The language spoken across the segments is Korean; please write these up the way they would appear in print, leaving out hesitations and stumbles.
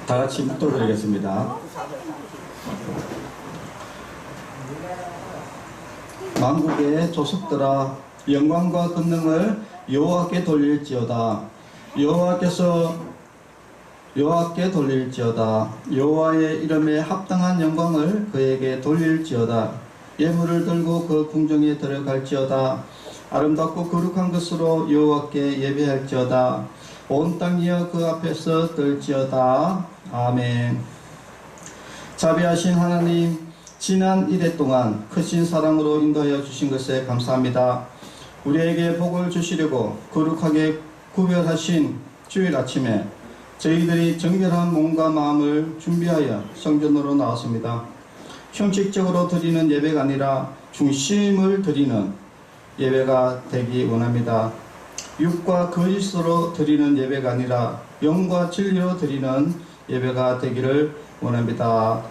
다 같이 묵도드리겠습니다. 만국의 조석들아 영광과 권능을 여호와께 돌릴지어다. 여호와께 돌릴지어다. 여호와의 이름에 합당한 영광을 그에게 돌릴지어다. 예물을 들고 그 궁정에 들어갈지어다. 아름답고 거룩한 것으로 여호와께 예배할지어다. 온 땅이여 그 앞에서 떨지어다. 아멘. 자비하신 하나님, 지난 이래 동안 크신 사랑으로 인도하여 주신 것에 감사합니다. 우리에게 복을 주시려고 거룩하게 구별하신 주일 아침에 저희들이 정결한 몸과 마음을 준비하여 성전으로 나왔습니다. 형식적으로 드리는 예배가 아니라 중심을 드리는 예배가 되기 원합니다. 육과 거짓으로 드리는 예배가 아니라 영과 진리로 드리는 예배가 되기를 원합니다.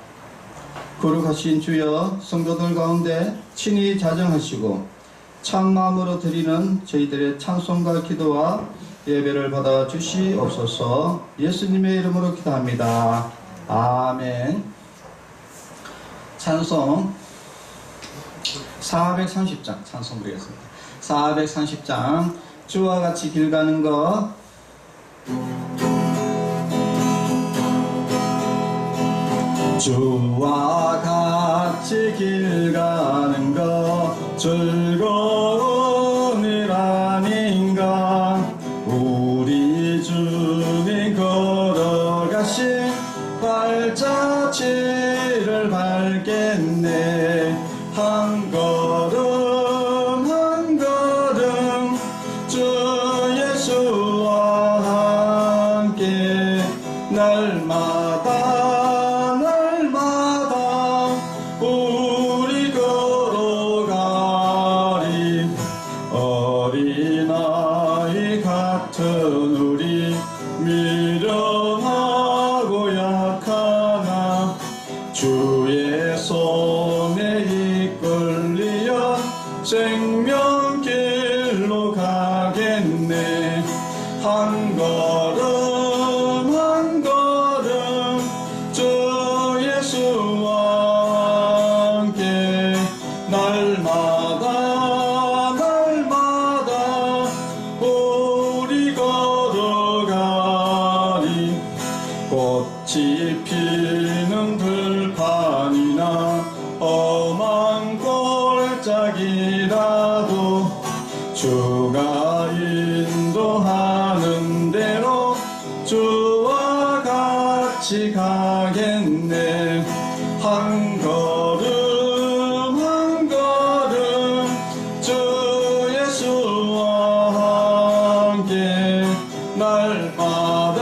거룩하신 주여, 성도들 가운데 친히 자정하시고 참 마음으로 드리는 저희들의 찬송과 기도와 예배를 받아 주시옵소서. 예수님의 이름으로 기도합니다. 아멘. 찬송 430장 찬송 드리겠습니다. 430장 주와 같이 길 가는 것. 주와 같이 길 가는 것 즐거운 일 아닌가. 우리 주님 걸어가신 발자취를 밟겠네. 한 걸음 한 걸음 주 예수와 함께 날마다 우리 걸어가리. 어린아이 같은 우리 미련하고 약하나 주의 손에 이끌리어 생명길로 가겠네. 한 걸음 한 걸음 주 예수와 함께 날마다 우리 걸어가리. 꽃이 피는 들판이나 험한 골짜기라도 주가 인도하는 대로 주와 같이 가겠네. 한 걸음 한 걸음 주 예수와 함께 날마다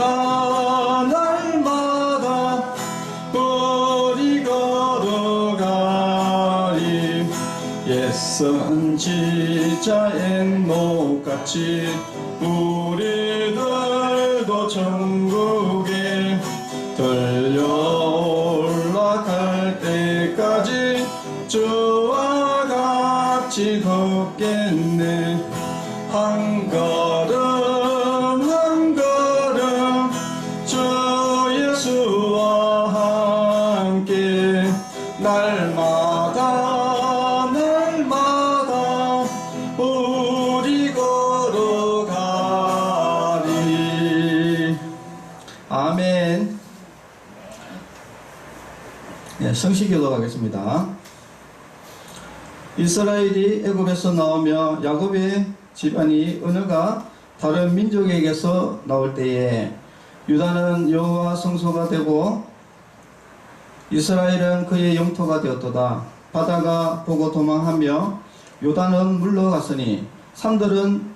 우리 걸어가리. 옛선지자 엔녹같이 우리들도 천국에 들려 올라갈 때까지 주와 같이 걷겠네. 한 걸음 한 걸음 주 예수와 함께 날마다 우리 걸어가리. 아멘. 네, 성시기도 가겠습니다. 이스라엘이 애굽에서 나오며 야곱의 집안이 언어가 다른 민족에게서 나올 때에 유다는 여호와 성소가 되고 이스라엘은 그의 영토가 되었도다. 바다가 보고 도망하며 요단은 물러갔으니 산들은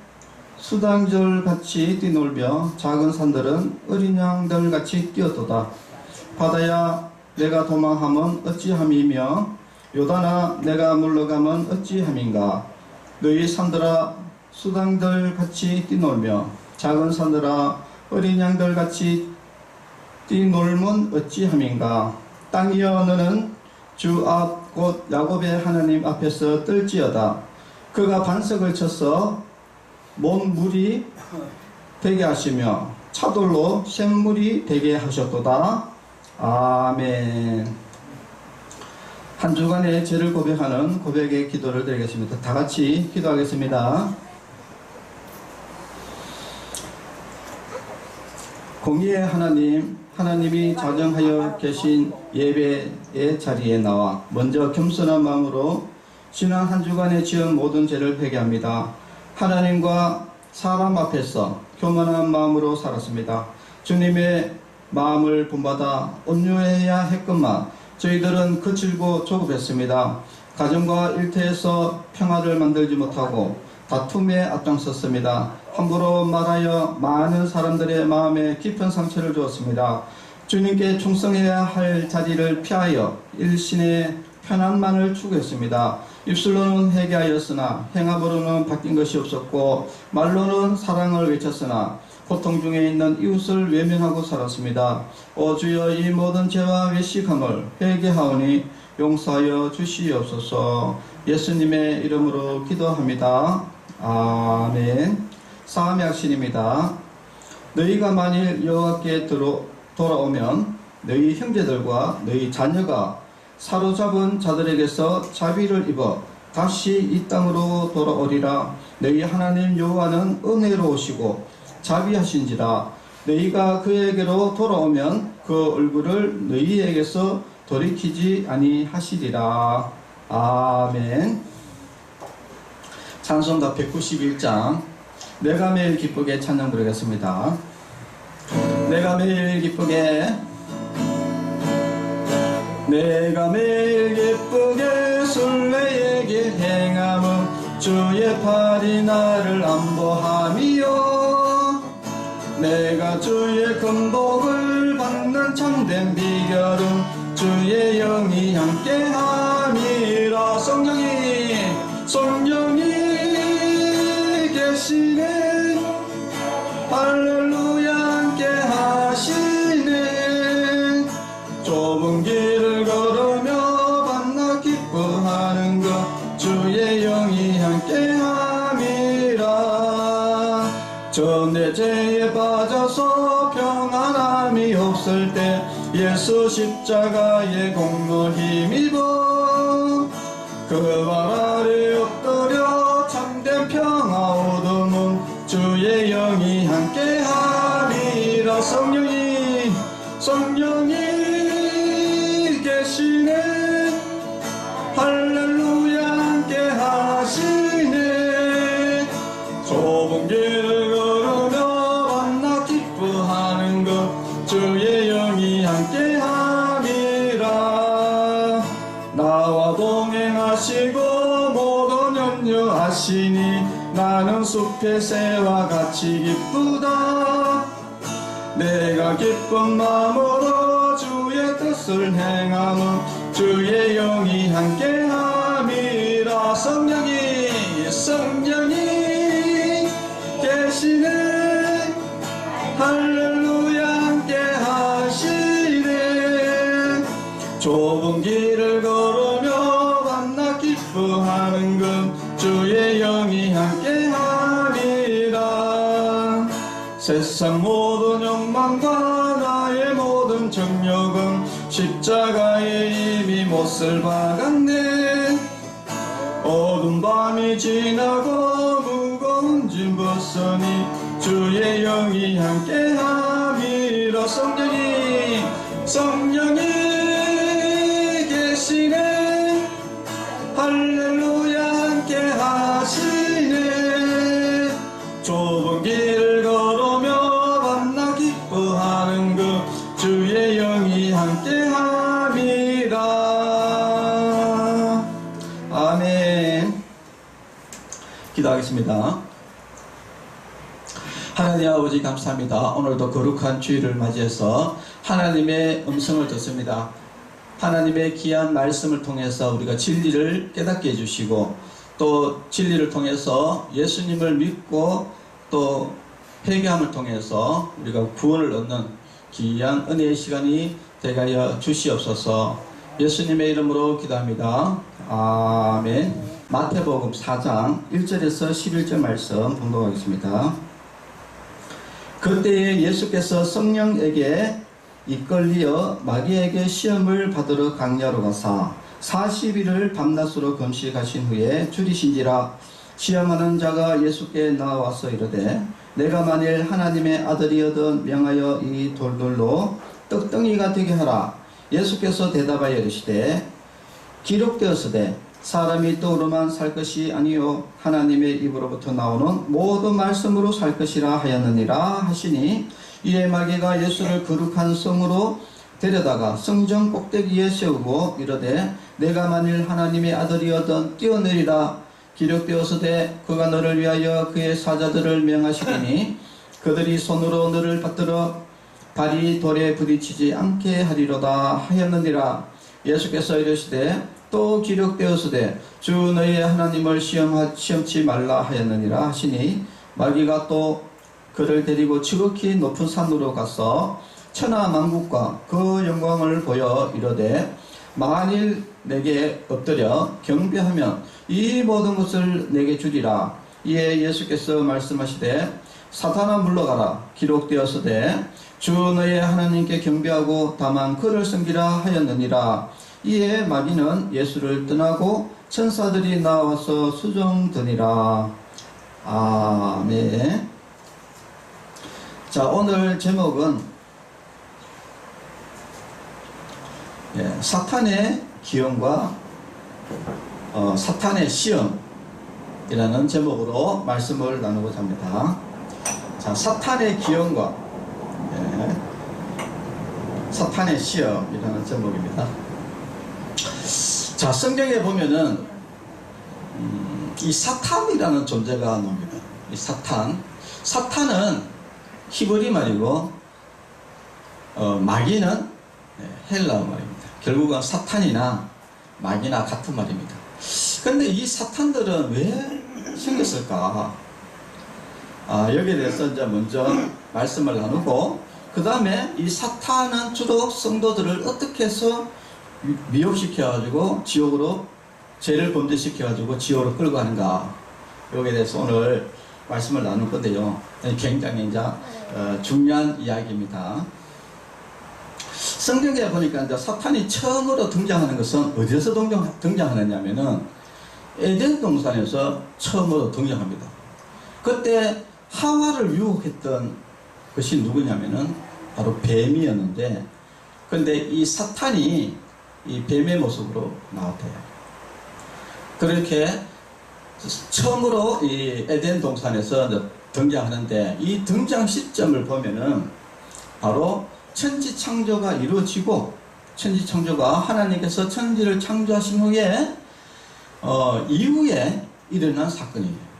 수당절같이 뛰놀며 작은 산들은 어린 양들같이 뛰었도다. 바다야 내가 도망하면 어찌함이며 요단아 내가 물러가면 어찌함인가. 너희 산들아 수당들같이 뛰놀며 작은 산들아 어린 양들같이 뛰놀면 어찌함인가. 땅이여 너는 주 앞 곧 야곱의 하나님 앞에서 떨지어다. 그가 반석을 쳐서 먼 물이 되게 하시며 차돌로 샘물이 되게 하셨도다. 아멘. 한 주간의 죄를 고백하는 고백의 기도를 드리겠습니다. 다 같이 기도하겠습니다. 공의의 하나님, 하나님이 자정하여 계신 예배의 자리에 나와 먼저 겸손한 마음으로 지난 한 주간에 지은 모든 죄를 회개합니다. 하나님과 사람 앞에서 교만한 마음으로 살았습니다. 주님의 마음을 본받아 온유해야 했건만 저희들은 거칠고 조급했습니다. 가정과 일터에서 평화를 만들지 못하고 다툼에 앞장섰습니다. 함부로 말하여 많은 사람들의 마음에 깊은 상처를 주었습니다. 주님께 충성해야 할 자리를 피하여 일신의 편안만을 추구했습니다. 입술로는 회개하였으나 행함으로는 바뀐 것이 없었고 말로는 사랑을 외쳤으나 고통 중에 있는 이웃을 외면하고 살았습니다. 오 주여, 이 모든 죄와 외식함을 회개하오니 용서하여 주시옵소서. 예수님의 이름으로 기도합니다. 아멘. 사함의 확신입니다. 너희가 만일 여호와께 돌아오면 너희 형제들과 너희 자녀가 사로잡은 자들에게서 자비를 입어 다시 이 땅으로 돌아오리라. 너희 하나님 여호와는 은혜로우시고 자비하신지라. 너희가 그에게로 돌아오면 그 얼굴을 너희에게서 돌이키지 아니하시리라. 아멘. 찬송가 191장 내가 매일 기쁘게 찬양 부르겠습니다. 내가 매일 기쁘게 순례의 길 행함은 주의 팔이 나를 안보함이요. 내가 주의 금복을 받는 참된 비결은 주의 영이 함께함이라. 성령이 계시네. 할렐루야 함께 하시네. 좁은 길을 걸으며 만나 기뻐하는 것 주의 영이 함께 함이라. 전에 죄에 빠져서 평안함이 없을 때 예수 십자가의 공로 힘입어 그 발 아래 엎드려 참된 평화 얻음은 주의 영이 함께 하리라. 성령이 계시네. 할렐루야 함께 하시네. 좁은 길을 걸으며 만나 기뻐하는 것 주의 영이 함께 함이라. 나와 동행하시고 모든 염려하시니 나는 숲의 새와 같이 기쁘다. 내가 기쁜 마음으로 주의 뜻을 행함은 주의 영이 함께함이라. 성령이 계시네. 할렐루야 함께하시네. 좁은 길을 걸으며 만나 기뻐하는 것 주의 영이 함께함이라. 세상 모든 욕망과 나의 모든 정욕은 십자가에 이미 못을 박았네. 어두운 밤이 지나고 무거운 짐 벗으니 주의 영이 함께함이라. 성령이 계시네. 할렐루야 함께하시네. 좁은 길을 걸으며 만나 기뻐하는 것 주의 영이 함께함이라. 아멘. 기도하겠습니다. 하나님 아버지 감사합니다. 오늘도 거룩한 주일을 맞이해서 하나님의 음성을 듣습니다. 하나님의 귀한 말씀을 통해서 우리가 진리를 깨닫게 해주시고 또 진리를 통해서 예수님을 믿고 또 회개함을 통해서 우리가 구원을 얻는 귀한 은혜의 시간이 되게 하여 주시옵소서. 예수님의 이름으로 기도합니다. 아멘. 마태복음 4장 1절에서 11절 말씀 봉독하겠습니다. 그때에 예수께서 성령에게 이끌리어 마귀에게 시험을 받으러 강야로 가사 40일을 밤낮으로 금식하신 후에 줄이신지라. 시험하는 자가 예수께 나와서 이르되 내가 만일 하나님의 아들이거든 명하여 이 돌들로 떡덩이가 되게 하라. 예수께서 대답하여 이르시되 기록되었으되 사람이 떡으로만 살 것이 아니요 하나님의 입으로부터 나오는 모든 말씀으로 살 것이라 하였느니라 하시니, 이에 마귀가 예수를 거룩한 성으로 데려다가 성전 꼭대기에 세우고 이르되 내가 만일 하나님의 아들이거든 뛰어내리라. 기록되었으되 그가 너를 위하여 그의 사자들을 명하시리니 그들이 손으로 너를 받들어 발이 돌에 부딪히지 않게 하리로다 하였느니라. 예수께서 이르시되 또 기록되었으되 주 너희의 하나님을 시험치 말라 하였느니라 하시니, 마귀가 또 그를 데리고 지극히 높은 산으로 가서 천하 만국과 그 영광을 보여 이르되 만일 내게 엎드려 경배하면 이 모든 것을 내게 주리라. 이에 예수께서 말씀하시되 사탄아 물러가라. 기록되었으되 주 너의 하나님께 경배하고 다만 그를 섬기라 하였느니라. 이에 마귀는 예수를 떠나고 천사들이 나와서 수종드니라. 아멘. 자, 오늘 제목은 사탄의 기용과 사탄의 시험이라는 제목으로 말씀을 나누고자 합니다. 자, 사탄의 기용과 사탄의 시험이라는 제목입니다. 자, 성경에 보면은 이 사탄이라는 존재가 나옵니다. 이 사탄은 히브리 말이고 마귀는 헬라어 말입니다. 결국은 사탄이나 마귀나 같은 말입니다. 그런데 이 사탄들은 왜 생겼을까? 여기에 대해서 이제 먼저 말씀을 나누고, 그 다음에 이 사탄은 주로 성도들을 어떻게 해서 미혹시켜가지고 지옥으로, 죄를 범죄시켜가지고 지옥으로 끌고 가는가, 여기에 대해서 오늘 말씀을 나눌 건데요. 굉장히 이제 중요한 이야기입니다. 성경에 보니까 이제 사탄이 처음으로 등장하는 것은 어디서 등장하느냐면은 에덴 동산에서 처음으로 등장합니다. 그때 하와를 유혹했던 것이 누구냐면은 바로 뱀이었는데, 근데 이 사탄이 이 뱀의 모습으로 나왔대요. 그렇게 처음으로 이 에덴 동산에서 등장하는데, 이 등장 시점을 보면은 바로 천지 창조가 이루어지고, 천지 창조가 하나님께서 천지를 창조하신 후에 이후에 일어난 사건이에요.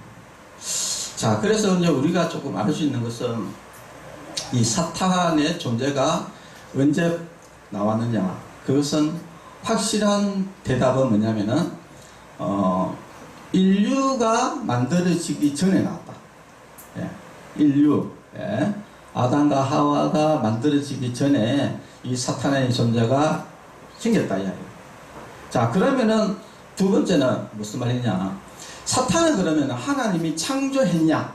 자, 그래서 이제 우리가 조금 알 수 있는 것은 이 사탄의 존재가 언제 나왔느냐, 그것은 확실한 대답은 뭐냐면은 인류가 만들어지기 전에 나왔다. 인류, 아담과 하와가 만들어지기 전에 이 사탄의 존재가 생겼다 이야기예요. 자, 그러면은 두 번째는 무슨 말이냐? 사탄은 그러면 하나님이 창조했냐?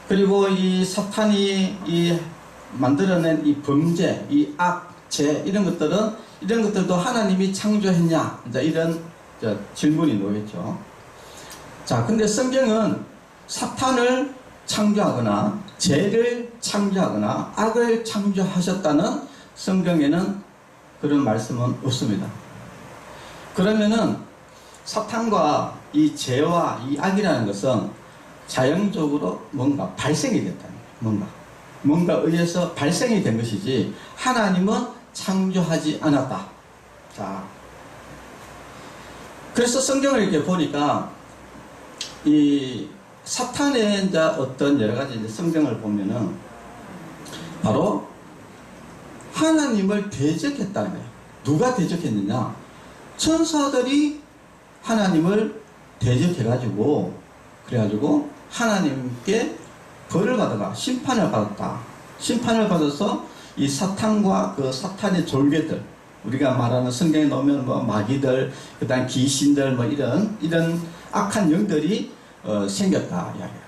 그리고 이 사탄이 이 만들어낸 이 범죄, 이 악, 죄, 이런 것들도 하나님이 창조했냐? 이제 이런 질문이 놓였죠. 자, 근데 성경은 사탄을 창조하거나 죄를 창조하거나 악을 창조하셨다는 성경에는 그런 말씀은 없습니다. 그러면은 사탄과 이 죄와 이 악이라는 것은 자연적으로 뭔가 발생이 됐다는 거예요. 뭔가 의해서 발생이 된 것이지 하나님은 창조하지 않았다. 자, 그래서 성경을 이렇게 보니까 이 사탄의 이제 어떤 여러 가지 이제 성경을 보면은 바로 하나님을 대적했다는 거예요. 누가 대적했느냐? 천사들이 하나님을 대적해가지고, 그래가지고 하나님께 벌을 받아가 심판을 받았다. 심판을 받아서 이 사탄과 그 사탄의 졸개들, 우리가 말하는 성경에 나오면 뭐 마귀들, 그 다음 귀신들, 뭐 이런 악한 영들이 생겼다 이야기예요.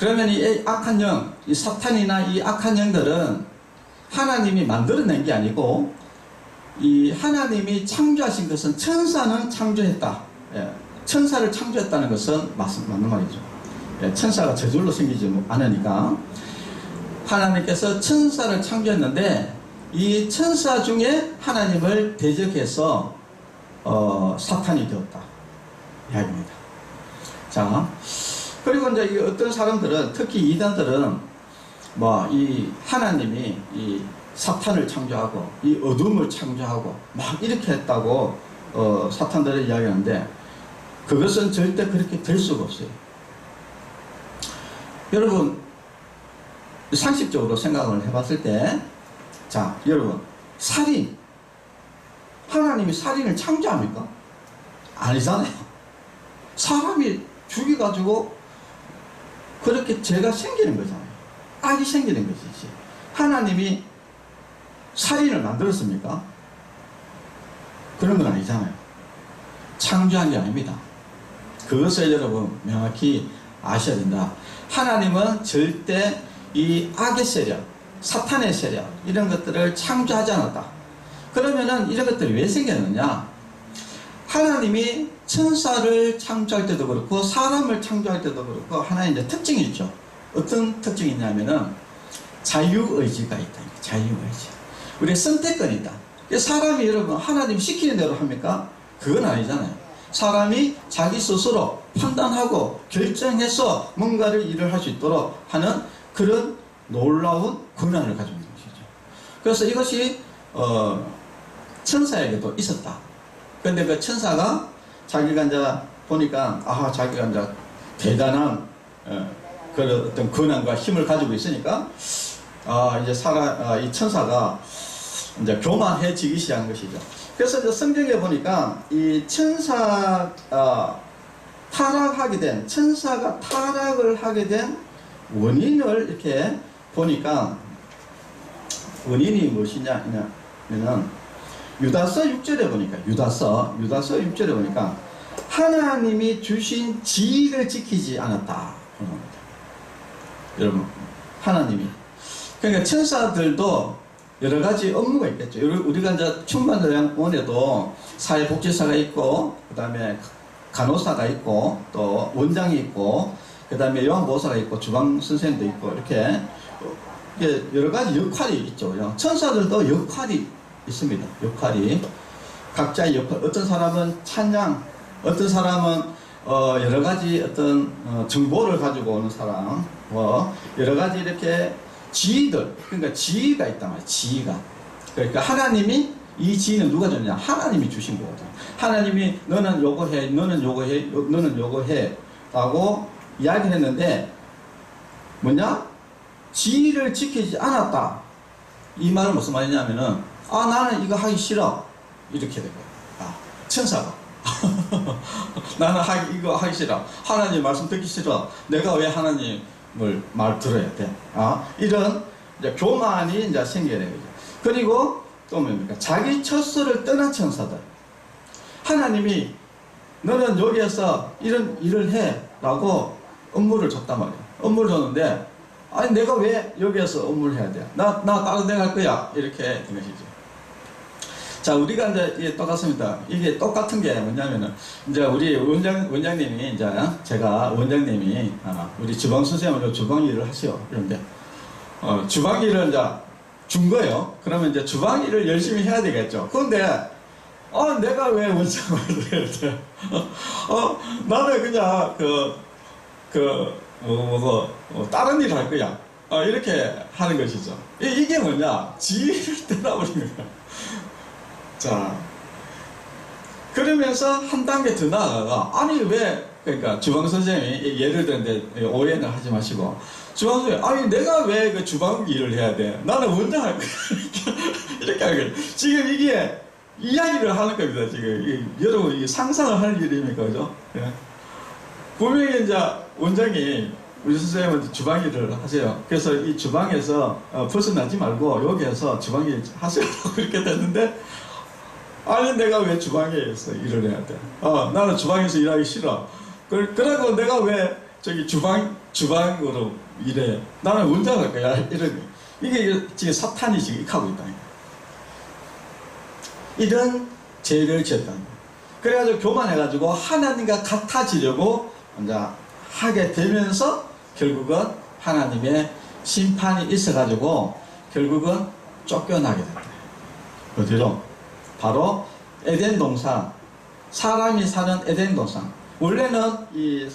그러면 이 악한 영, 이 사탄이나 이 악한 영들은 하나님이 만들어낸 게 아니고 이 하나님이 창조하신 것은 천사는 창조했다. 예, 천사를 창조했다는 것은 맞는 말이죠. 예, 천사가 저절로 생기지 않으니까 하나님께서 천사를 창조했는데 이 천사 중에 하나님을 대적해서 사탄이 되었다 이야기입니다. 자, 그리고 이제 이 어떤 사람들은, 특히 이단들은 뭐 이 하나님이 이 사탄을 창조하고 이 어둠을 창조하고 막 이렇게 했다고 사탄들이 이야기하는데 그것은 절대 그렇게 될 수가 없어요. 여러분 상식적으로 생각을 해봤을 때, 자 여러분, 살인, 하나님이 살인을 창조합니까? 아니잖아요. 사람이 죽여가지고 그렇게 죄가 생기는 거잖아요. 악이 생기는 것이지. 하나님이 살인을 만들었습니까? 그런 건 아니잖아요. 창조한 게 아닙니다. 그것을 여러분 명확히 아셔야 된다. 하나님은 절대 이 악의 세력, 사탄의 세력, 이런 것들을 창조하지 않았다. 그러면은 이런 것들이 왜 생겼느냐? 하나님이 천사를 창조할 때도 그렇고 사람을 창조할 때도 그렇고 하나의 이제 특징이 있죠. 어떤 특징이 있냐면은 자유의지가 있다. 자유의지. 우리의 선택권이 있다. 사람이 여러분 하나님 시키는 대로 합니까? 그건 아니잖아요. 사람이 자기 스스로 판단하고 결정해서 뭔가를 일을 할 수 있도록 하는 그런 놀라운 권한을 가지고 있는 것이죠. 그래서 이것이 천사에게도 있었다. 그런데 그 천사가 자기가 이제 보니까 자기가 이제 대단한 그런 어떤 권한과 힘을 가지고 있으니까 이제 이 천사가 이제 교만해지기 시작한 것이죠. 그래서 이제 성경에 보니까 이 천사가 타락을 하게 된 원인을 이렇게 보니까 원인이 무엇이냐면은 유다서 6절에 보니까 유다서 6절에 보니까 하나님이 주신 지위를 지키지 않았다. 여러분, 하나님이, 그러니까 천사들도 여러 가지 업무가 있겠죠. 우리가 이제 충만요양원에도 사회복지사가 있고, 그 다음에 간호사가 있고, 또 원장이 있고, 그 다음에 요양보호사가 있고, 주방선생님도 있고, 이렇게 여러 가지 역할이 있죠. 천사들도 역할이 있습니다. 역할이. 각자의 역할. 어떤 사람은 찬양, 어떤 사람은 여러 가지 어떤 정보를 가지고 오는 사람, 여러 가지 이렇게 지위들, 그러니까 지위가 있단 말이에요. 지위가. 그러니까 하나님이, 이 지위는 누가 줬냐? 하나님이 주신 거거든요. 하나님이 너는 요거 해, 너는 요거 해, 너는 요거 해 라고 이야기를 했는데 뭐냐? 지위를 지키지 않았다. 이 말은 무슨 말이냐면은 나는 이거 하기 싫어. 이렇게 된 거예요. 천사가. 나는 이거 하기 싫어. 하나님 말씀 듣기 싫어. 내가 왜 하나님을 말 들어야 돼? 이런 이제 교만이 이제 생겨야 되는 거죠. 그리고 또 뭡니까? 자기 처소를 떠난 천사들. 하나님이 너는 여기에서 이런 일을 해 라고 업무를 줬단 말이에요. 업무를 줬는데 내가 왜 여기에서 업무를 해야 돼? 나 다른 데 갈 거야. 이렇게 된 것이죠. 자, 우리가 이제 이게 똑같습니다. 이게 똑같은 게 뭐냐면은, 이제 우리 원장님이, 이제 제가 원장님이, 우리 주방 선생님은 주방 일을 하시오. 그런데, 주방 일을 이제 준 거예요. 그러면 이제 주방 일을 열심히 해야 되겠죠. 그런데, 내가 왜 원장을 해야 돼? 나는 그냥, 다른 일 할 거야. 이렇게 하는 것이죠. 이게 뭐냐? 지위를 떠나버리는 거야. 자, 그러면서 한 단계 더 나아가가, 그러니까 주방 선생님이 예를 들는데 오해는 하지 마시고, 주방 선생님, 내가 왜 그 주방 일을 해야 돼? 나는 원장 할 거야. 이렇게 하는 거예요. 지금 이게 이야기를 하는 겁니다. 지금 여러분 이게 상상을 할 일입니까, 그죠? 예. 분명히 이제 원장이 우리 선생님은 주방 일을 하세요. 그래서 이 주방에서 벗어나지 말고 여기에서 주방 일 하세요. 그렇게 됐는데, 내가 왜 주방에서 일을 해야 돼? 나는 주방에서 일하기 싫어. 그러고 내가 왜 저기 주방 주방으로 일해. 나는 언제 갈 거야? 이런 이게 지금 사탄이 지금 하고 있다. 이런 죄를 지었다. 그래가지고 교만해가지고 하나님과 같아지려고 이제 하게 되면서 결국은 하나님의 심판이 있어가지고 결국은 쫓겨나게 된다. 어디로? 바로 에덴 동산, 사람이 사는 에덴 동산. 원래는 이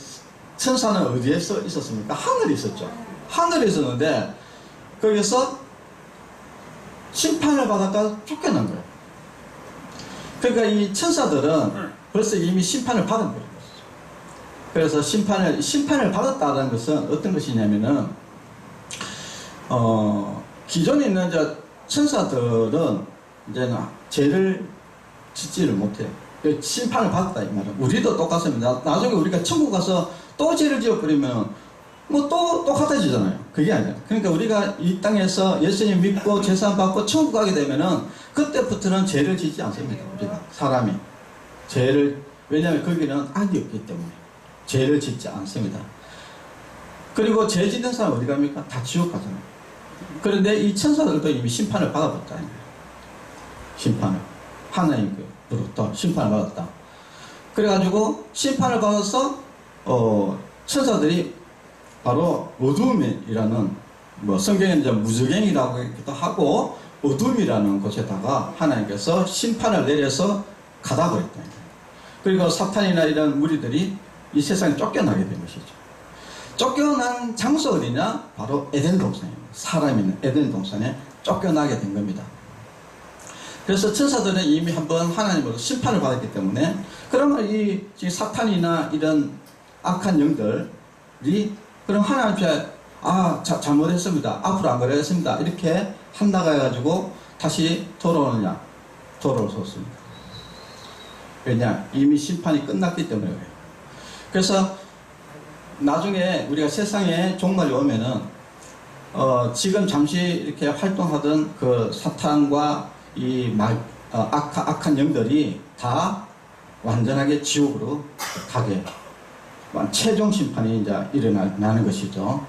천사는 어디에 있었습니까? 하늘에 있었죠. 하늘에 있었는데 거기서 심판을 받았다가 쫓겨난 거예요. 그러니까 이 천사들은 벌써 이미 심판을 받은 거예요. 그래서 심판을 받았다는 것은 어떤 것이냐면은 기존에 있는 천사들은 이제는 죄를 짓지를 못해요. 심판을 받았다 이 말은. 우리도 똑같습니다. 나중에 우리가 천국 가서 또 죄를 지어버리면 뭐 또 똑같아지잖아요. 그게 아니라. 그러니까 우리가 이 땅에서 예수님 믿고 제사 받고 천국 가게 되면은 그때부터는 죄를 짓지 않습니다. 우리가 사람이 죄를, 왜냐하면 거기는 악이 없기 때문에 죄를 짓지 않습니다. 그리고 죄 짓는 사람 어디 갑니까? 다 지옥 가잖아요. 그런데 이 천사들도 이미 심판을 받아봤다는 거예요. 심판을 하나님으로부터 심판을 받았다. 그래가지고 심판을 받아서 천사들이 바로 어둠이라는, 뭐 성경에는 이제 무저갱이라고 하기도 하고 어둠이라는 곳에다가 하나님께서 심판을 내려서 가다 버렸다. 그리고 사탄이나 이런 무리들이 이 세상에 쫓겨나게 된 것이죠. 쫓겨난 장소 어디냐? 바로 에덴 동산입니다. 사람이 있는 에덴 동산에 쫓겨나게 된 겁니다. 그래서 천사들은 이미 한번 하나님으로부터 심판을 받았기 때문에, 그러면 이 사탄이나 이런 악한 영들이 그럼 하나님 앞에 잘못했습니다. 앞으로 안 그러겠습니다. 이렇게 한다고 해가지고 다시 돌아오느냐? 돌아올 수 없습니다. 왜냐? 이미 심판이 끝났기 때문에 그래요. 그래서 나중에 우리가 세상에 종말이 오면은 지금 잠시 이렇게 활동하던 그 사탄과 이 악한 영들이 다 완전하게 지옥으로 가게, 최종 심판이 이제 일어나는 것이죠.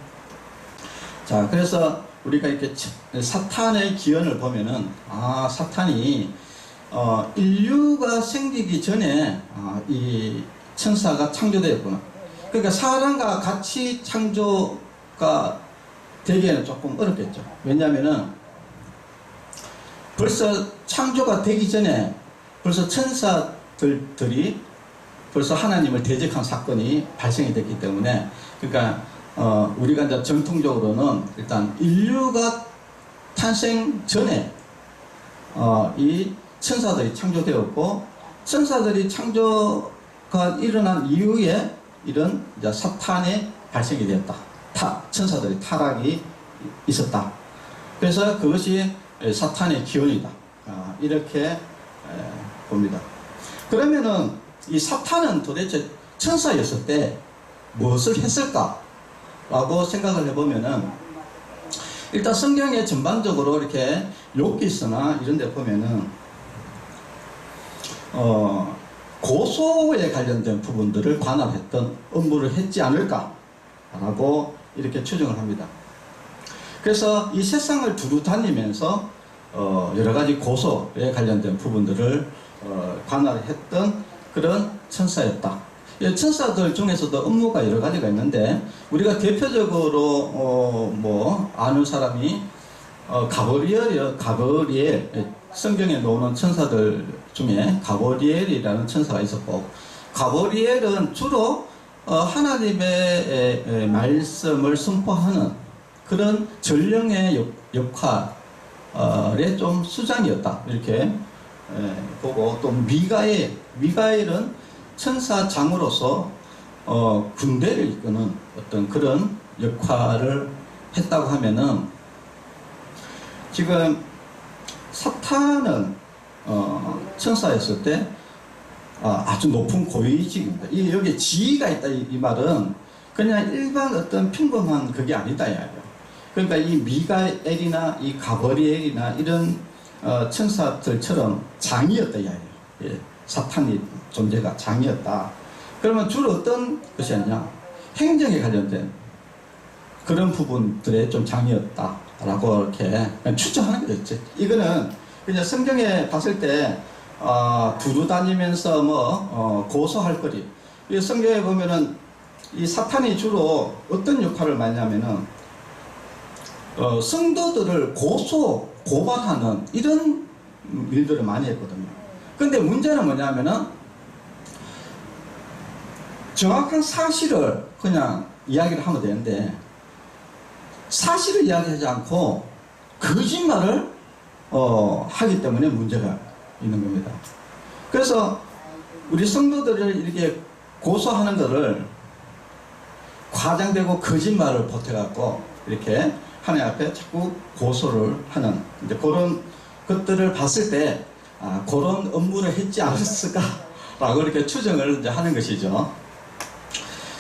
자, 그래서 우리가 이렇게 사탄의 기원을 보면은, 사탄이 인류가 생기기 전에 이 천사가 창조되었구나. 그러니까 사람과 같이 창조가 되기에는 조금 어렵겠죠. 왜냐하면은 벌써 창조가 되기 전에 벌써 천사들이 벌써 하나님을 대적한 사건이 발생이 됐기 때문에, 그러니까 우리가 이제 전통적으로는 일단 인류가 탄생 전에 이 천사들이 창조되었고, 천사들이 창조가 일어난 이후에 이런 이제 사탄의 발생이 되었다. 천사들이 타락이 있었다. 그래서 그것이 사탄의 기원이다. 이렇게 봅니다. 그러면은 이 사탄은 도대체 천사였을 때 무엇을 했을까? 라고 생각을 해보면은, 일단 성경에 전반적으로 이렇게 욥기서나 이런 데 보면은 고소에 관련된 부분들을 관할했던 업무를 했지 않을까? 라고 이렇게 추정을 합니다. 그래서 이 세상을 두루 다니면서 여러 가지 고소에 관련된 부분들을 관할했던 그런 천사였다. 천사들 중에서도 업무가 여러 가지가 있는데, 우리가 대표적으로 뭐 아는 사람이 가브리엘이요. 가브리엘, 성경에 나오는 천사들 중에 가브리엘이라는 천사가 있었고, 가브리엘은 주로 하나님의 말씀을 선포하는 그런 전령의 역할에 좀 수장이었다, 이렇게 보고, 또 미가엘은 천사장으로서 군대를 이끄는 어떤 그런 역할을 했다고 하면은, 지금 사탄은 천사였을 때 아주 높은 고위직입니다. 여기 지위가 있다, 이 말은 그냥 일반 어떤 평범한 그게 아니다 이야기예요. 그러니까 이 미가엘이나 이 가브리엘이나 이런 천사들처럼 장이었다 이야기예요. 예, 사탄이 존재가 장이었다. 그러면 주로 어떤 것이었냐? 행정에 관련된 그런 부분들에 좀 장애였다라고 이렇게 추정하는 거겠지. 이거는 그냥 성경에 봤을 때 두루 다니면서 고소할 거리. 이 성경에 보면은 이 사탄이 주로 어떤 역할을 많이 하면은 성도들을 고발하는 이런 일들을 많이 했거든요. 근데 문제는 뭐냐면은 정확한 사실을 그냥 이야기를 하면 되는데 사실을 이야기하지 않고 거짓말을 하기 때문에 문제가 있는 겁니다. 그래서 우리 성도들을 이렇게 고소하는 것을 과장되고 거짓말을 보태갖고 이렇게 하나님 앞에 자꾸 고소를 하는 이제 그런 것들을 봤을 때 그런 업무를 했지 않았을까라고 이렇게 추정을 이제 하는 것이죠.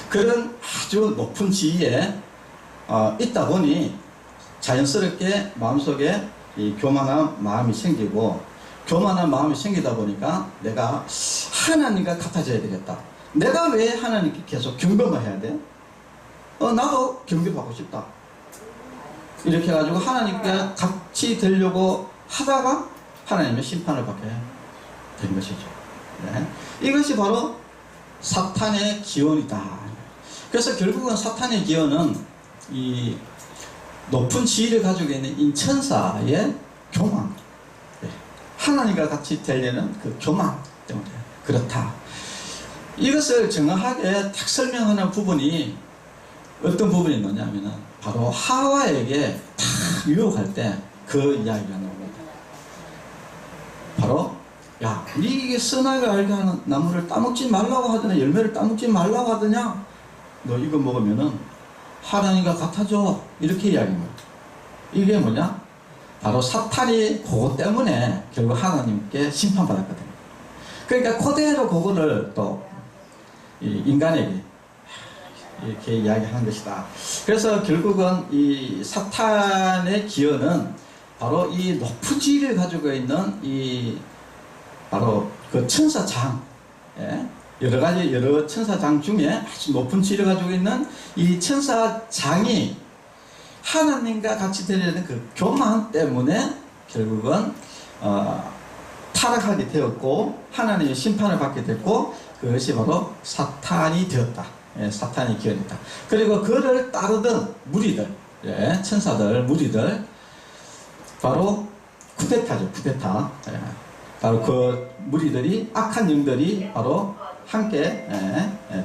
그런 아주 높은 지위에 있다 보니 자연스럽게 마음속에 이 교만한 마음이 생기고 교만한 마음이 생기다 보니까 내가 하나님과 같아져야 되겠다. 내가 왜 하나님께 계속 경배만 해야 돼? 나도 경배받고 싶다. 이렇게 해가지고 하나님께 같이 되려고 하다가 하나님의 심판을 받게 된 것이죠. 네. 이것이 바로 사탄의 기원이다. 그래서 결국은 사탄의 기원은 이 높은 지위를 가지고 있는 인천사의 교만, 하나님과 같이 되려는 그 교만 때문에 그렇다. 이것을 정확하게 딱 설명하는 부분이 어떤 부분이 있느냐면은 바로 하와에게 딱 유혹할 때 그 이야기가 나옵니다. 바로 야, 니 이게 선악을 알게 하는 나무를 따먹지 말라고 하더냐, 열매를 따먹지 말라고 하더냐, 너 이거 먹으면은 하나님과 같아져, 이렇게 이야기합니다. 이게 뭐냐? 바로 사탄이 그거 때문에 결국 하나님께 심판받았거든요. 그러니까 그대로 그거를 또 인간에게 이렇게 이야기하는 것이다. 그래서 결국은 이 사탄의 기여는 바로 이 높은 지위를 가지고 있는 이 바로 그 천사장, 여러 천사장 중에 아주 높은 지위를 가지고 있는 이 천사장이 하나님과 같이 되려는 그 교만 때문에 결국은 타락하게 되었고 하나님의 심판을 받게 됐고 그것이 바로 사탄이 되었다. 사탄이 기원이다. 그리고 그를 따르던 무리들, 천사들, 무리들, 바로 쿠데타죠. 쿠데타. 바로 그 무리들이, 악한 영들이 바로 함께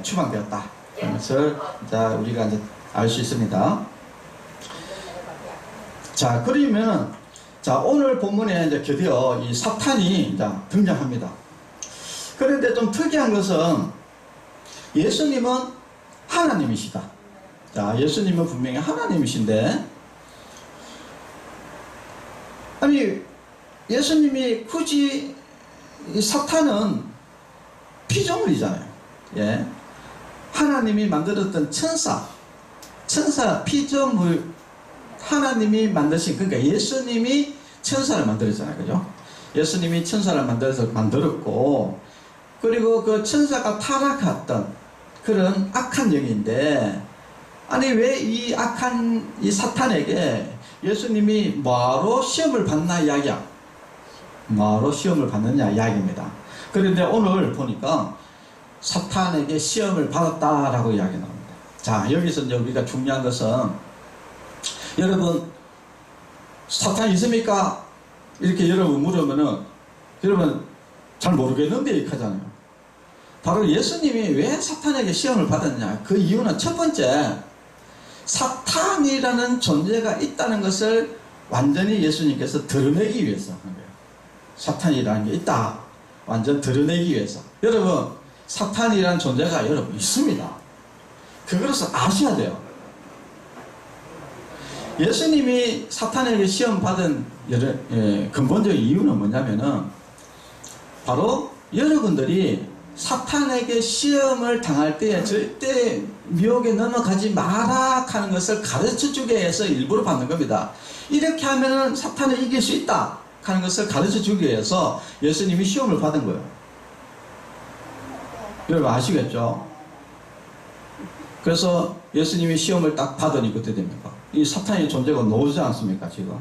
추방되었다. 그런 것을 우리가 이제 알 수 있습니다. 자, 그러면 오늘 본문에 이제 드디어 이 사탄이 이제 등장합니다. 그런데 좀 특이한 것은 예수님은 하나님이시다. 자, 예수님은 분명히 하나님이신데, 아니, 예수님이 굳이 사탄은 피조물이잖아요. 예. 하나님이 만들었던 천사 피조물, 하나님이 만드신, 그러니까 예수님이 천사를 만들었잖아요. 그죠? 예수님이 천사를 만들었고, 그리고 그 천사가 타락했던 그런 악한 영인데, 아니, 왜 이 악한 이 사탄에게 예수님이 뭐로 시험을 받나 이야기야. 뭐로 시험을 받느냐 이야기입니다. 그런데 오늘 보니까 사탄에게 시험을 받았다라고 이야기 나옵니다. 자, 여기서 이제 우리가 중요한 것은, 여러분, 사탄이 있습니까? 이렇게 여러분 물으면은, 여러분 잘 모르겠는데 이렇게 하잖아요. 바로 예수님이 왜 사탄에게 시험을 받았냐. 그 이유는 첫 번째, 사탄이라는 존재가 있다는 것을 완전히 예수님께서 드러내기 위해서 하는 거예요. 사탄이라는 게 있다. 완전 드러내기 위해서. 여러분, 사탄이라는 존재가 여러분 있습니다. 그것을 아셔야 돼요. 예수님이 사탄에게 시험 받은 근본적인 이유는 뭐냐면은 바로 여러분들이 사탄에게 시험을 당할 때 절대 미혹에 넘어가지 마라 하는 것을 가르쳐 주기 위해서 일부러 받는 겁니다. 이렇게 하면은 사탄을 이길 수 있다 하는 것을 가르쳐 주기 위해서 예수님이 시험을 받은 거예요. 여러분 아시겠죠? 그래서 예수님이 시험을 딱 받으니 그때 됩니까? 이 사탄의 존재가 나오지 않습니까? 지금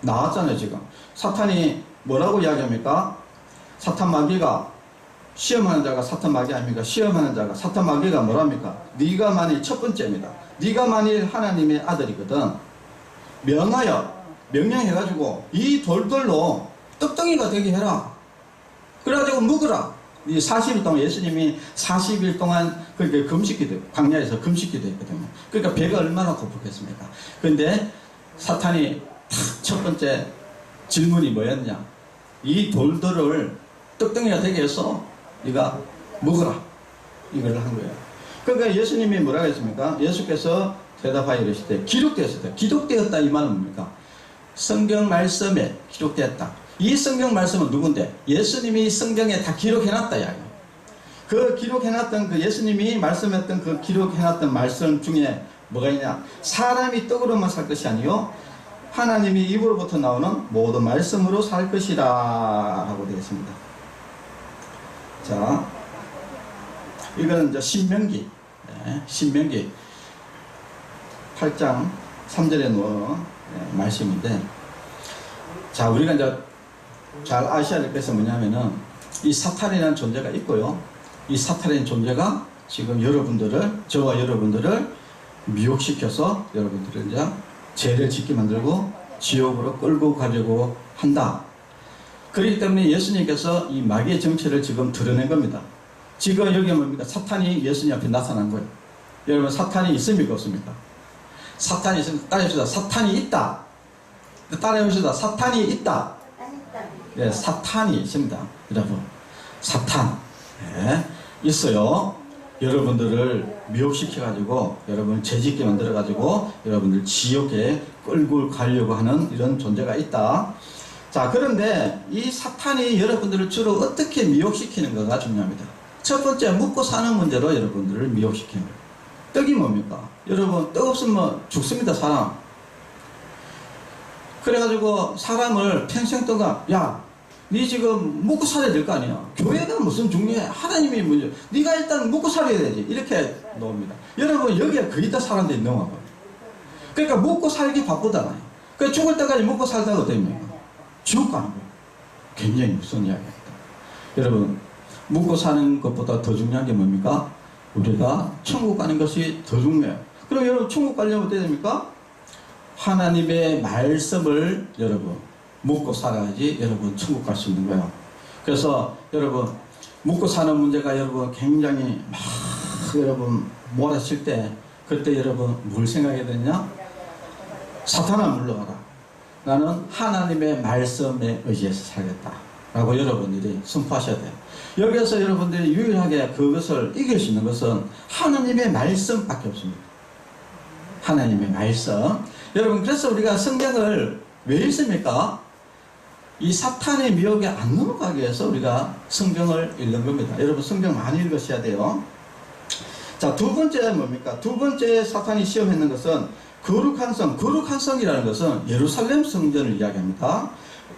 나왔잖아요. 지금 사탄이 뭐라고 이야기합니까? 사탄 마귀가, 시험하는 자가 사탄 마귀 아닙니까? 시험하는 자가 사탄 마귀가 뭐랍니까? 네가 만일, 첫 번째입니다, 네가 만일 하나님의 아들이거든 명하여, 명령해가지고 이 돌들로 떡덩이가 되게 해라. 그래가지고 먹으라. 이 40일 동안, 예수님이 40일 동안 그렇게 금식기도, 광야에서 금식기도 했거든요. 그러니까 배가 얼마나 고팠겠습니까? 근데 사탄이 첫 번째 질문이 뭐였냐? 이 돌들을 떡덩이가 되게 해서 네가 먹으라. 이걸 한 거예요. 그러니까 예수님이 뭐라고 했습니까? 예수께서 대답하여 이르시되 기록되었다. 기록되었다 이 말은 뭡니까? 성경 말씀에 기록되었다. 이 성경 말씀은 누군데? 예수님이 성경에 다 기록해놨다 이야기예요. 그 기록해놨던, 그 예수님이 말씀했던 그 기록해놨던 말씀 중에 뭐가 있냐? 사람이 떡으로만 살 것이 아니요 하나님이 입으로부터 나오는 모든 말씀으로 살 것이라 라고 되어 있습니다. 자, 이거는 이제 신명기, 신명기 8장 3절에 놓은 말씀인데, 자, 우리가 이제 잘 아셔야 될 것은 뭐냐면은 이 사탄이라는 존재가 있고요. 이 사탄이라는 존재가 지금 여러분들을, 저와 여러분들을 미혹시켜서 여러분들을 이제 죄를 짓게 만들고 지옥으로 끌고 가려고 한다. 그렇기 때문에 예수님께서 이 마귀의 정체를 지금 드러낸 겁니다. 지금 여기 뭡니까? 사탄이 예수님 앞에 나타난 거예요. 여러분, 사탄이 있습니까? 없습니까? 사탄이 있습니다. 따라해봅시다. 사탄이 있다. 따라해봅시다. 사탄이 있다. 네, 사탄이 있습니다. 여러분, 사탄 있어요. 여러분들을 미혹시켜가지고 여러분을 죄짓게 만들어가지고 여러분들 지옥에 끌고 가려고 하는 이런 존재가 있다. 자, 그런데 이 사탄이 여러분들을 주로 어떻게 미혹시키는가가 중요합니다. 첫 번째, 먹고 사는 문제로 여러분들을 미혹시키는 거예요. 떡이 뭡니까? 여러분, 떡 없으면 죽습니다, 사람. 그래가지고 사람을 평생 동안, 야, 니 지금 먹고 살아야 될 거 아니야. 교회가 무슨 중요해. 하나님이 문제. 니가 일단 먹고 살아야 되지. 이렇게 나옵니다. 여러분, 여기에 거의 다 사람들이 넘어가요. 그러니까 먹고 살기 바쁘잖아요. 그러니까 죽을 때까지 먹고 살다가 어떻습니까? 지옥 가는 거예요. 굉장히 무서운 이야기입니다. 여러분, 먹고 사는 것보다 더 중요한 게 뭡니까? 우리가 천국 가는 것이 더 중요해요. 그럼 여러분, 천국 가려면 어떻게 됩니까? 하나님의 말씀을 여러분 먹고 살아야지 여러분 천국 갈 수 있는 거예요. 그래서 여러분, 먹고 사는 문제가 여러분 굉장히 막 여러분 몰아칠 때, 그때 여러분 뭘 생각해야 되냐? 사탄아 물러가라. 나는 하나님의 말씀에 의지해서 살겠다 라고 여러분들이 선포하셔야 돼요. 여기서 여러분들이 유일하게 그것을 이길 수 있는 것은 하나님의 말씀밖에 없습니다. 하나님의 말씀. 여러분, 그래서 우리가 성경을 왜 읽습니까? 이 사탄의 미혹에 안 넘어가기 위해서 우리가 성경을 읽는 겁니다. 여러분, 성경 많이 읽으셔야 돼요. 자, 두 번째 뭡니까? 두 번째 사탄이 시험했는 것은 거룩한 성. 거룩한 성이라는 것은 예루살렘 성전을 이야기합니다.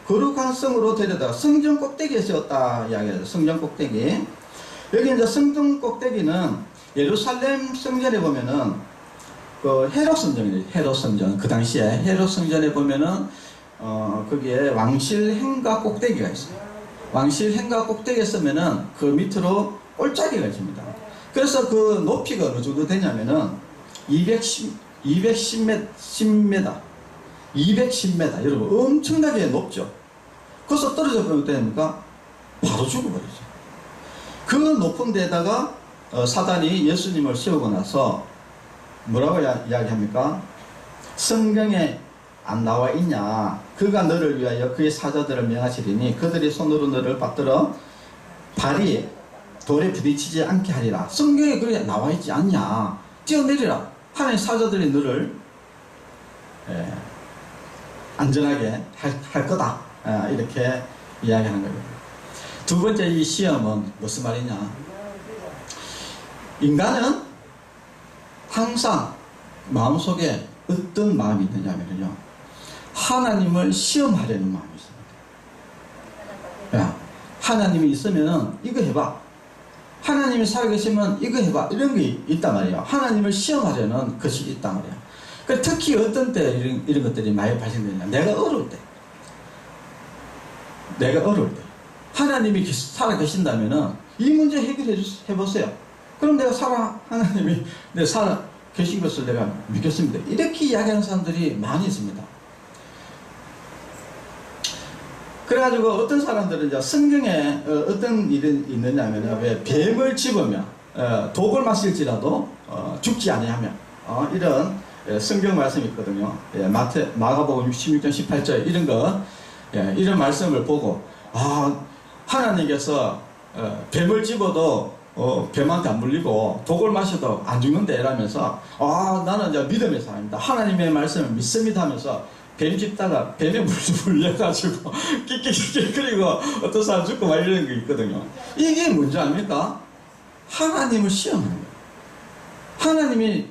거룩한 성으로 데려다가 성전 꼭대기에 세웠다 이야기하죠. 성전 꼭대기. 여기 이제 성전 꼭대기는 예루살렘 성전에 보면은 그 헤롯 성전이에요. 헤롯 성전. 그 당시에 헤롯 성전에 보면은 거기에 왕실 행각 꼭대기가 있어요. 왕실 행각 꼭대기에 서면은 그 밑으로 올짜기가 있습니다. 그래서 그 높이가 어느 정도 되냐면은 210m. 여러분, 엄청나게 높죠. 거기서 떨어져 버리면 어떻게 됩니까? 바로 죽어버리죠. 그 높은 데다가 사단이 예수님을 세우고 나서 뭐라고 이야기합니까? 성경에 안 나와 있냐? 그가 너를 위하여 그의 사자들을 명하시리니 그들이 손으로 너를 받들어 발이 돌에 부딪히지 않게 하리라. 성경에 그게 나와 있지 않냐? 뛰어내리라. 하나님 사자들이 너를 안전하게 할 거다. 이렇게 이야기하는 거예요. 두 번째, 이 시험은 무슨 말이냐? 인간은 항상 마음속에 어떤 마음이 있느냐면요, 하나님을 시험하려는 마음이 있습니다. 야, 하나님이 있으면은 이거 해봐. 하나님이 살아계시면 이거 해봐 이런 게 있단 말이에요. 하나님을 시험하려는 것이 있단 말이에요. 특히 어떤 때 이런 것들이 많이 발생되냐, 내가 어려울 때 하나님이 살아계신다면은 이 문제 해보세요. 그럼 하나님이 살아 계신 것을 내가 믿겠습니다. 이렇게 이야기하는 사람들이 많이 있습니다. 그래가지고 어떤 사람들은 이제 성경에 어떤 일이 있느냐 하면, 왜 뱀을 집으면 독을 마실지라도 죽지 아니하며, 이런 성경 말씀이 있거든요. 마가복음 16장 18절 이런 거, 이런 말씀을 보고, 하나님께서 뱀을 집어도 뱀한테 안 물리고 독을 마셔도 안 죽는데 이러면서, 나는 이제 믿음의 사람입니다, 하나님의 말씀을 믿습니다 하면서 뱀 집다가 뱀에 물려가지고 끽끽끽 그리고 어떤 사람 죽고 막 이러는 게 있거든요. 이게 뭔지 압니까? 하나님을 시험하는 거예요. 하나님이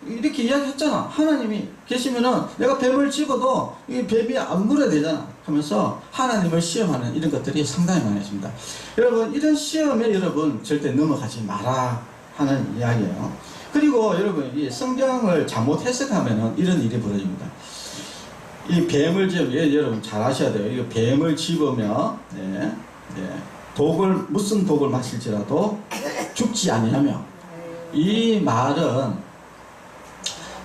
이렇게 이야기했잖아. 하나님이 계시면은 내가 뱀을 집어도 이 뱀이 안 물어야 되잖아 하면서 하나님을 시험하는 이런 것들이 상당히 많이 있습니다. 여러분, 이런 시험에 여러분 절대 넘어가지 마라 하는 이야기예요. 그리고 여러분, 이 성경을 잘못 해석하면은 이런 일이 벌어집니다. 이 뱀을 집으면, 여러분 잘 아셔야 돼요. 이거 뱀을 집으며 무슨 독을 마실지라도 죽지 아니하며, 이 말은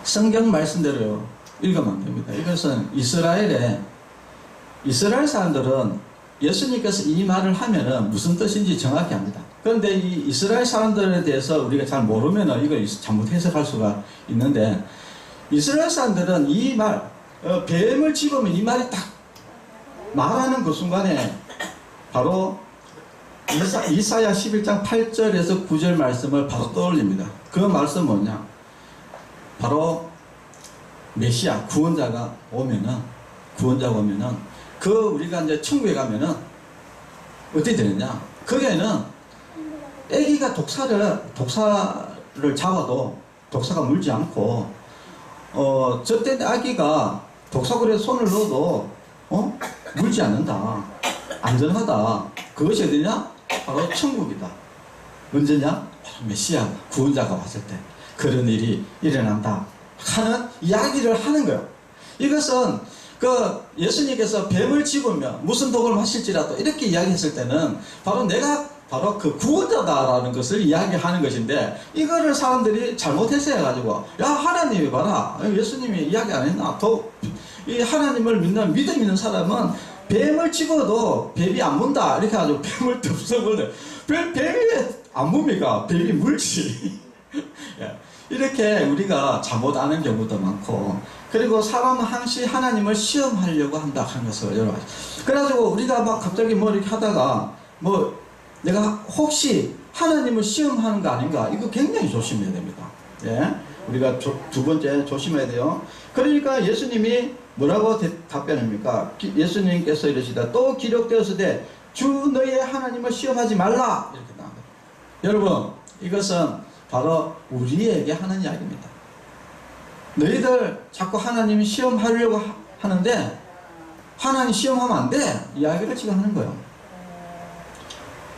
성경 말씀대로 읽으면 됩니다. 이것은 이스라엘 사람들은 예수님께서 이 말을 하면은 무슨 뜻인지 정확히 압니다. 그런데 이 이스라엘 사람들에 대해서 우리가 잘 모르면은 이걸 잘못 해석할 수가 있는데, 이스라엘 사람들은 이 말, 뱀을 집으면 이 말이 딱 말하는 그 순간에 바로 이사야 11장 8절에서 9절 말씀을 바로 떠올립니다. 그 말씀은 뭐냐? 바로 메시아 구원자가 오면은 우리가 이제 천국에 가면은 어떻게 되느냐? 거기에는 애기가 독사를 잡아도 독사가 물지 않고, 저때 아기가 독사굴에 손을 넣어도 물지 않는다, 안전하다. 그것이 어디냐? 바로 천국이다. 언제냐? 바로 메시아 구원자가 왔을 때 그런 일이 일어난다 하는 이야기를 하는 거예요. 이것은 예수님께서 뱀을 집으며 무슨 독을 마실지라도 이렇게 이야기했을 때는 바로 그 구원자다라는 것을 이야기하는 것인데, 이거를 사람들이 잘못해서 해가지고, 야, 하나님이 봐라, 예수님이 이야기 안 했나? 이 하나님을 믿음 있는 사람은 뱀을 집어도 뱀이 안 문다 이렇게 해가지고 뱀을 덥석을 뱀이 안 뭡니까? 뱀이 물지. 이렇게 우리가 잘못 아는 경우도 많고, 그리고 사람은 항시 하나님을 시험하려고 한다 하는 것을 여러 가지. 그래가지고 우리가 막 갑자기 뭐 이렇게 하다가 내가 혹시 하나님을 시험하는 거 아닌가? 이거 굉장히 조심해야 됩니다. 우리가 두 번째 조심해야 돼요. 그러니까 예수님이 뭐라고 답변합니까? 예수님께서 이러시다. 또 기록되었으되 주 너희의 하나님을 시험하지 말라, 이렇게 나옵니다. 여러분, 이것은 바로 우리에게 하는 이야기입니다. 너희들 자꾸 하나님이 시험하려고 하는데 하나님 시험하면 안 돼, 이야기를 지금 하는 거예요.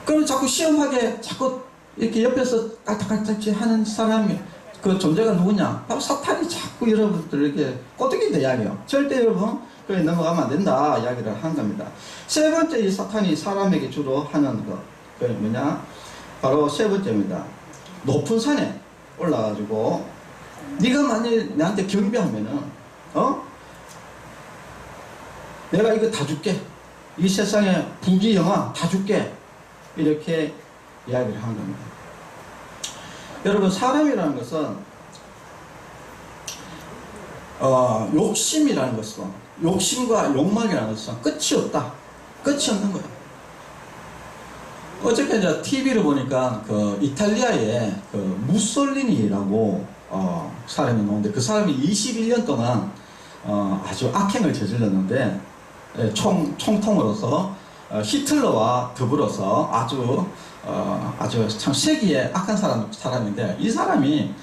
그럼 자꾸 시험하게 자꾸 이렇게 옆에서 깔딱깔딱지 하는 사람이, 그 존재가 누구냐? 바로 사탄이 자꾸 여러분들에게 꼬드긴다 이야기요. 절대 여러분 그래 넘어가면 안 된다 이야기를 한 겁니다. 세 번째, 이 사탄이 사람에게 주로 하는 것, 그게 뭐냐? 바로 세 번째입니다. 높은 산에 올라가지고 네가 만약에 나한테 경배하면은 내가 이거 다 줄게, 이 세상에 부귀영화 다 줄게, 이렇게 이야기를 하는 겁니다. 여러분, 사람이라는 것은 욕심이라는 것은, 욕심과 욕망이라는 것은 끝이 없다, 끝이 없는 거예요. 어저께 이제 TV를 보니까 그 이탈리아에 그 무솔리니라고 사람이 나오는데, 그 사람이 21년 동안 아주 악행을 저질렀는데, 총통으로서 히틀러와 더불어서 아주 참 세기의 악한 사람인데, 이 사람이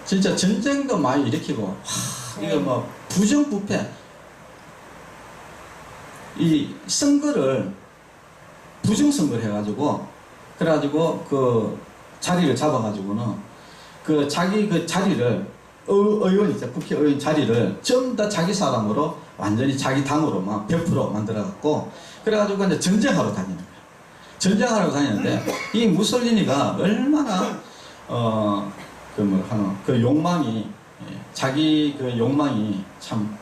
진짜 전쟁도 많이 일으키고, 이거 뭐 부정부패, 이 선거를 부정선거를 해가지고 그래가지고 그 자리를 잡아가지고는 그 자기 그 자리를 의원이죠. 국회의원 자리를 전부 다 자기 사람으로 완전히 자기 당으로 막 100% 만들어갖고 그래가지고 이제 전쟁하러 다니는 거예요. 전쟁하러 다니는데 이 무솔리니가 얼마나 그 욕망이 자기 그 욕망이 참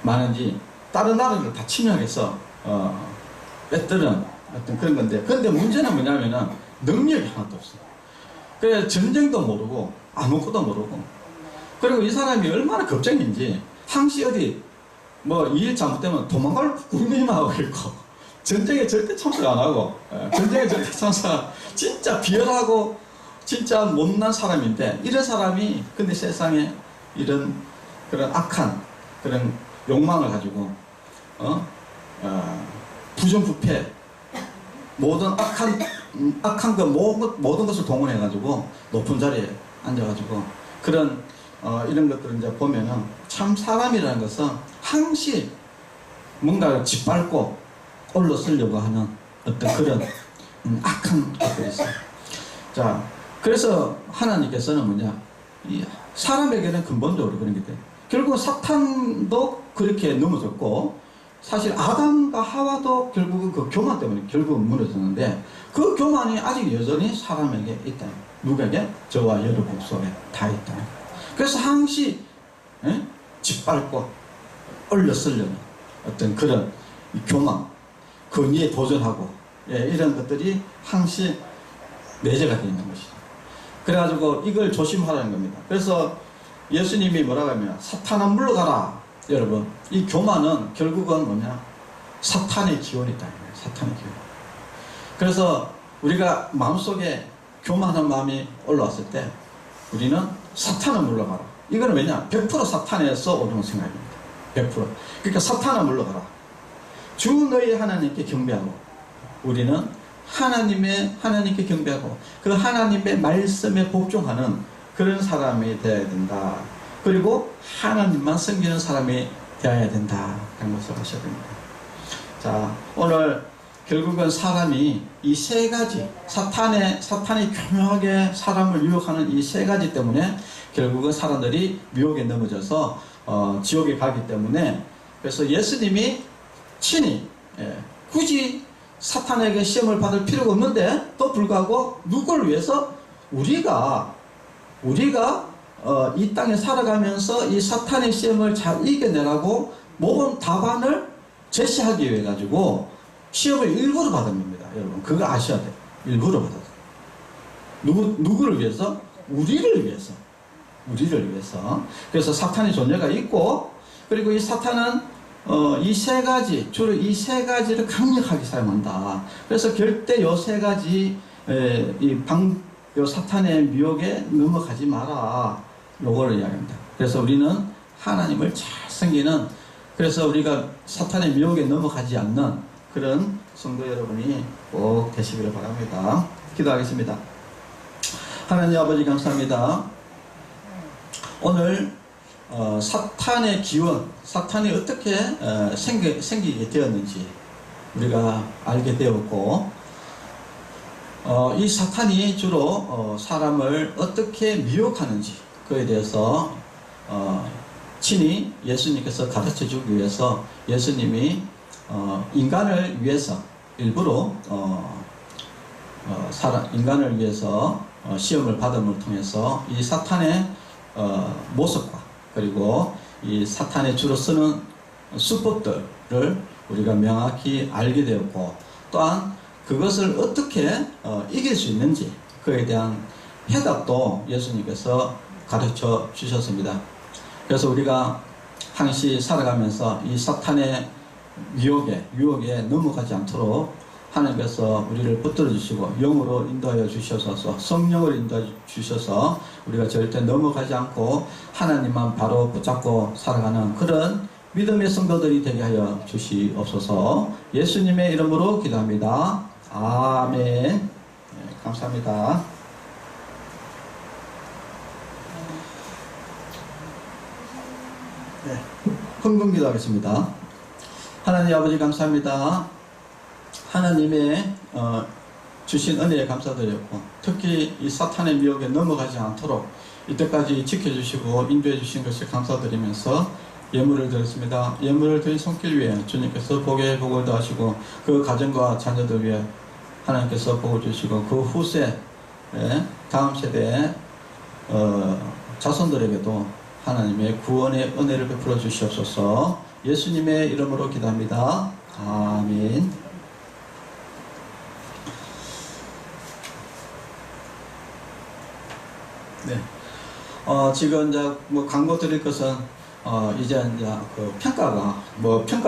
많은지 다른 나라를 다 침략해서 뺏드는 어떤 그런 건데 근데 문제는 뭐냐면은 능력이 하나도 없어요. 그래서 전쟁도 모르고 아무것도 모르고 그리고 이 사람이 얼마나 겁쟁인지 항시 어디 뭐 일 잘못되면 도망갈 군인만 하고 있고 전쟁에 절대 참석 안 하고 전쟁에 절대 참석 진짜 비열하고 진짜 못난 사람인데 이런 사람이 근데 세상에 이런 그런 악한 그런 욕망을 가지고 부정부패 모든 악한 그 모든 것을 동원해 가지고 높은 자리에 앉아 가지고 그런 이런 것들을 이제 보면은 참 사람이라는 것은 항시 뭔가를 짓밟고 올라서려고 하는 어떤 그런 악한 것들이 있어요. 자, 그래서 하나님께서는 뭐냐? 이 사람에게는 근본적으로 그런 게 돼. 결국 사탄도 그렇게 넘어졌고, 사실 아담과 하와도 결국은 그 교만 때문에 결국은 무너졌는데, 그 교만이 아직 여전히 사람에게 있다. 누구에게? 저와 여러분 속에 다 있다. 그래서 항시 짓밟고 올려쓰려는 어떤 그런 교만, 권위에 도전하고 이런 것들이 항시 내재가 되어 있는 것이죠. 그래가지고 이걸 조심하라는 겁니다. 그래서 예수님이 뭐라고 하면 사탄아 물러가라. 여러분 이 교만은 결국은 뭐냐? 사탄의 기원이다. 사탄의 기원. 그래서 우리가 마음속에 교만한 마음이 올라왔을 때 우리는 사탄아 물러가라. 이거는 왜냐? 100% 사탄에서 오는 생각입니다. 100%. 그러니까 사탄아 물러가라. 주 너희 하나님께 경배하고 우리는 하나님께 경배하고 그 하나님의 말씀에 복종하는 그런 사람이 되어야 된다. 그리고 하나님만 섬기는 사람이 되어야 된다. 라는 것을 하셔야 됩니다. 자, 오늘 결국은 사람이 이 세 가지 사탄이 교묘하게 사람을 유혹하는 이 세 가지 때문에 결국은 사람들이 미혹에 넘어져서 지옥에 가기 때문에 그래서 예수님이 친히 굳이 사탄에게 시험을 받을 필요가 없는데 또 불구하고 누구를 위해서 우리가 이 땅에 살아가면서 이 사탄의 시험을 잘 이겨내라고 모든 답안을 제시하기 위해 가지고 시험을 일부러 받은 겁니다. 여러분 그거 아셔야 돼요. 일부러 받았어요. 누구를 위해서? 우리를 위해서. 그래서 사탄의 존재가 있고 그리고 이 사탄은 이 세 가지, 주로 이 세 가지를 강력하게 사용한다. 그래서 절대 요 세 가지, 요 사탄의 미혹에 넘어가지 마라. 요거를 이야기합니다. 그래서 우리는 하나님을 잘 섬기는, 그래서 우리가 사탄의 미혹에 넘어가지 않는 그런 성도 여러분이 꼭 되시기를 바랍니다. 기도하겠습니다. 하나님 아버지 감사합니다. 오늘 사탄의 기원, 사탄이 어떻게 생기게 되었는지 우리가 알게 되었고 이 사탄이 주로 사람을 어떻게 미혹하는지 그에 대해서 친히 예수님께서 가르쳐주기 위해서 예수님이 인간을 위해서 일부러 인간을 위해서 시험을 받음을 통해서 이 사탄의 모습과 그리고 이 사탄의 주로 쓰는 수법들을 우리가 명확히 알게 되었고 또한 그것을 어떻게 이길 수 있는지 그에 대한 해답도 예수님께서 가르쳐 주셨습니다. 그래서 우리가 항시 살아가면서 이 사탄의 유혹에 넘어가지 않도록 하나님께서 우리를 붙들어 주시고 영으로 인도하여 주셔서 성령을 인도하여 주셔서 우리가 절대 넘어가지 않고 하나님만 바로 붙잡고 살아가는 그런 믿음의 성도들이 되게 하여 주시옵소서. 예수님의 이름으로 기도합니다. 아멘. 네, 감사합니다. 네, 헌금 기도하겠습니다. 하나님 아버지 감사합니다. 하나님의 주신 은혜에 감사드렸고, 특히 이 사탄의 미혹에 넘어가지 않도록 이때까지 지켜주시고 인도해 주신 것을 감사드리면서 예물을 드렸습니다. 예물을 드린 손길 위에 주님께서 복에 복을 더하시고, 그 가정과 자녀들 위해 하나님께서 복을 주시고, 그 후세 다음 세대의 자손들에게도 하나님의 구원의 은혜를 베풀어 주시옵소서. 예수님의 이름으로 기도합니다. 아멘. 네. 지금 이제 뭐 광고 드릴 것은 이제 그 평가가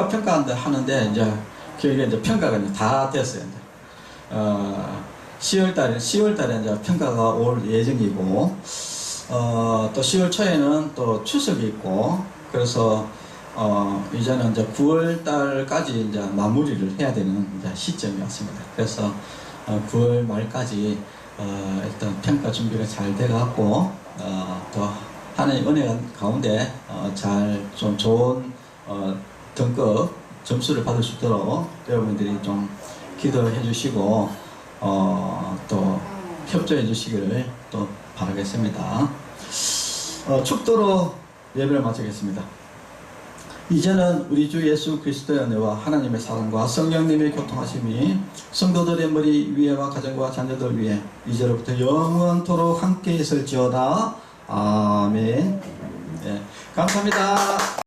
평가한다 하는데, 이제 결국에 이제 평가가 이제 다 됐어요. 이제 10월달에 이제 평가가 올 예정이고, 또 10월 초에는 또 추석이 있고, 그래서 이제는 이제 9월달까지 이제 마무리를 해야 되는 이제 시점이 왔습니다. 그래서 9월 말까지 일단 평가 준비가 잘 돼갖고, 또 하나님 은혜 가운데 잘 좀 좋은 등급 점수를 받을 수 있도록 여러분들이 좀 기도해 주시고 또 협조해 주시기를 또 바라겠습니다. 축도로 예배를 마치겠습니다. 이제는 우리 주 예수 그리스도의 은혜와 하나님의 사랑과 성령님의 교통하심이 성도들의 머리 위에와 가정과 자녀들 위에 이제로부터 영원토록 함께 있을지어다. 아멘. 네, 감사합니다.